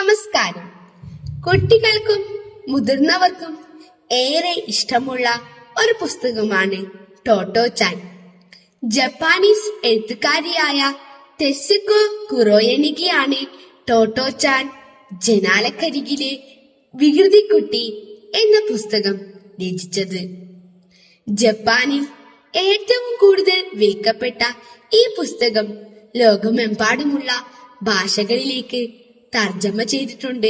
നമസ്കാരം. കുട്ടികൾക്കും മുതിർന്നവർക്കും ഏറെ ഇഷ്ടമുള്ള ഒരു പുസ്തകമാണ് ടോട്ടോ-ചാൻ. ജപ്പാനീസ് എഴുത്തുകാരിയായ തെസുക്കോ കുറോയനിഗിയാണ് ടോട്ടോ-ചാൻ ജനാലക്കരികിലെ വികൃതിക്കുട്ടി എന്ന പുസ്തകം രചിച്ചത്. ജപ്പാനിൽ ഏറ്റവും കൂടുതൽ വിൽക്കപ്പെട്ട ഈ പുസ്തകം ലോകമെമ്പാടുമുള്ള ഭാഷകളിലേക്ക് തർജ്ജമ ചെയ്തിട്ടുണ്ട്.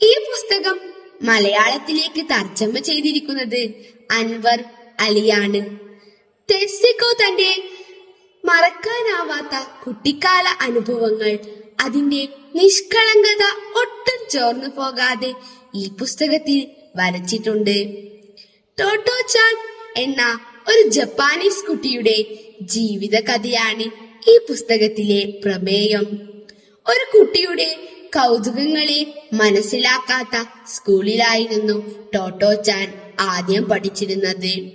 ഈ പുസ്തകം മലയാളത്തിലേക്ക് തർജ്ജമ ചെയ്തിരിക്കുന്നത് അൻവർ അലിയാണ്. തെസുക്കോ തന്റെ മറക്കാനാവാത്ത കുട്ടിക്കാല അനുഭവങ്ങൾ അതിന്റെ നിഷ്കളങ്കത ഒട്ടും ചോർന്നു പോകാതെ ഈ പുസ്തകത്തിൽ വരച്ചിട്ടുണ്ട്. ടോട്ടോ-ചാൻ എന്ന ഒരു ജപ്പാനീസ് കുട്ടിയുടെ ജീവിത കഥയാണ് ഈ പുസ്തകത്തിലെ പ്രമേയം. ഒരു കുട്ടിയുടെ കൗതുകങ്ങളെ മനസ്സിലാക്കാത്ത സ്കൂളിലായിരുന്നു ടോട്ടോ-ചാൻ ആദ്യം പഠിച്ചിരുന്നത്.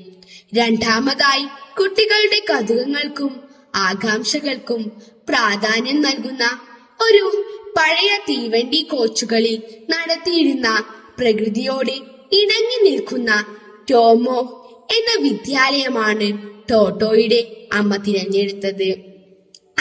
രണ്ടാമതായി കുട്ടികളുടെ കൗതുകങ്ങൾക്കും ആകാംക്ഷകൾക്കും പ്രാധാന്യം നൽകുന്ന ഒരു പഴയ തീവണ്ടി കോച്ചുകളിൽ നടത്തിയിരുന്ന പ്രകൃതിയോട് ഇണങ്ങി നിൽക്കുന്ന ടോമോ എന്ന വിദ്യാലയമാണ് ടോട്ടോയുടെ അമ്മ തിരഞ്ഞെടുത്തത്.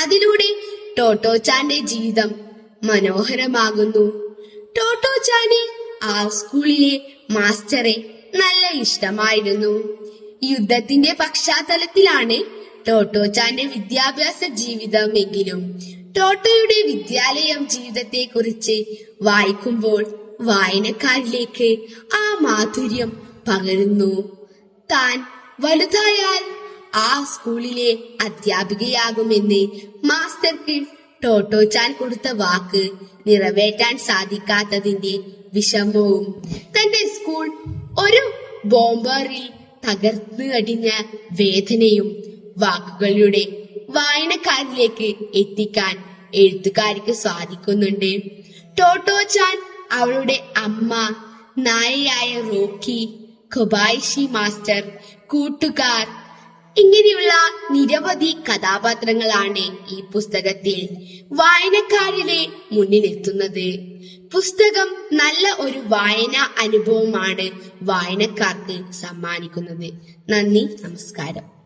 അതിലൂടെ ടോട്ടോ-ചാന്റെ ജീവിതം മനോഹരമാകുന്നു. ടോട്ടോ-ചാന് ആ സ്കൂളിലെ മാസ്റ്ററെ നല്ല ഇഷ്ടമായിരുന്നു. യുദ്ധത്തിന്റെ പശ്ചാത്തലത്തിലാണ് ടോട്ടോ-ചാന്റെ വിദ്യാഭ്യാസ ജീവിതമെങ്കിലും ടോട്ടോയുടെ വിദ്യാലയം ജീവിതത്തെ കുറിച്ച് വായിക്കുമ്പോൾ വായനക്കാരിലേക്ക് ആ മാധുര്യം പകരുന്നു. താൻ വലുതായാൽ ആ സ്കൂളിലെ അധ്യാപികയാകുമെന്ന് മാസ്റ്റർക്ക് ടോട്ടോ-ചാൻ കൊടുത്ത വാക്ക് നിറവേറ്റാൻ സാധിക്കാത്തതിന്റെ വിഷമവും തന്റെ സ്കൂൾ ഒരു ബോംബറിൽ തകർന്നു അടിഞ്ഞ വേദനയും വാക്കുകളിലൂടെ വായനക്കാരിലേക്ക് എത്തിക്കാൻ എഴുത്തുകാരിക്ക് സാധിക്കുന്നുണ്ട്. ടോട്ടോ-ചാൻ അവളുടെ അമ്മ, നായയായ റോക്കി, കൊബായിഷി മാസ്റ്റർ, കൂട്ടുകാർ ഇങ്ങനെയുള്ള നിരവധി കഥാപാത്രങ്ങളാണ് ഈ പുസ്തകത്തിൽ വായനക്കാരിലെ മുന്നിലെത്തുന്നത്. പുസ്തകം നല്ല ഒരു വായനാ അനുഭവമാണ് വായനക്കാർക്ക് സമ്മാനിക്കുന്നത്. നന്ദി, നമസ്കാരം.